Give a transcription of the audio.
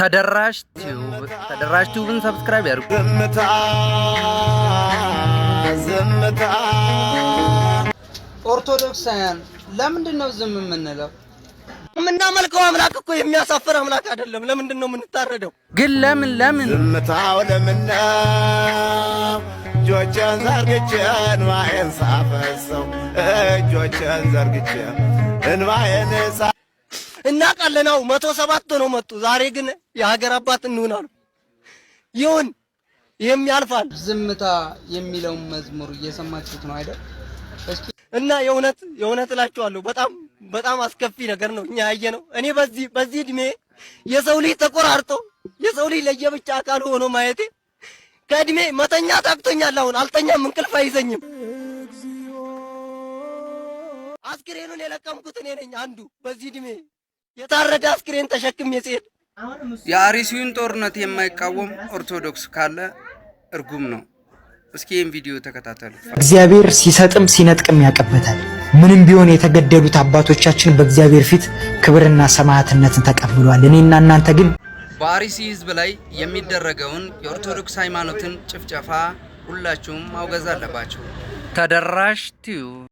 ተደራሽ ቲዩብን ሰብስክራይብ ያድርጉ። ዝምታ ኦርቶዶክሳውያን ለምንድን ነው ዝም የምንለው? የምናመልከው አምላክ እኮ የሚያሳፍር አምላክ አይደለም። ለምንድን ነው የምንታረደው? ግን ለምን ዝምታው ለምን ነው? እጆቼን ዘርግቼ እንባዬን ሳፈሰው እጆቼን ዘርግቼ እንባዬን እናውቃለን። 107 ነው መጡ። ዛሬ ግን የሀገር አባት እንሆናሉ። ይሁን ይሄም ያልፋል። ዝምታ የሚለውን መዝሙር እየሰማችሁት ነው አይደል? እስኪ እና የእውነት እላችኋለሁ በጣም አስከፊ ነገር ነው እኛ ያየነው። እኔ በዚህ እድሜ የሰው ልጅ ተቆራርጦ የሰው ልጅ ለየብቻ አካል ሆኖ ማየቴ ከእድሜ መተኛ ታክቶኛል። አሁን አልተኛም፣ እንቅልፍ አይዘኝም። አስክሬኑን የለቀምኩት እኔ ነኝ አንዱ። በዚህ እድሜ የታረደ አስክሬን ተሸክሜ ስሄድ የአርሲውን ጦርነት የማይቃወም ኦርቶዶክስ ካለ እርጉም ነው። እስኪ ይህን ቪዲዮ ተከታተሉ። እግዚአብሔር ሲሰጥም ሲነጥቅም ያቀበታል። ምንም ቢሆን የተገደሉት አባቶቻችን በእግዚአብሔር ፊት ክብርና ሰማዕትነትን ተቀብሏል። እኔና እናንተ ግን በአርሲ ህዝብ ላይ የሚደረገውን የኦርቶዶክስ ሃይማኖትን ጭፍጨፋ ሁላችሁም ማውገዝ አለባችሁ። ተደራሽ ቲዩብ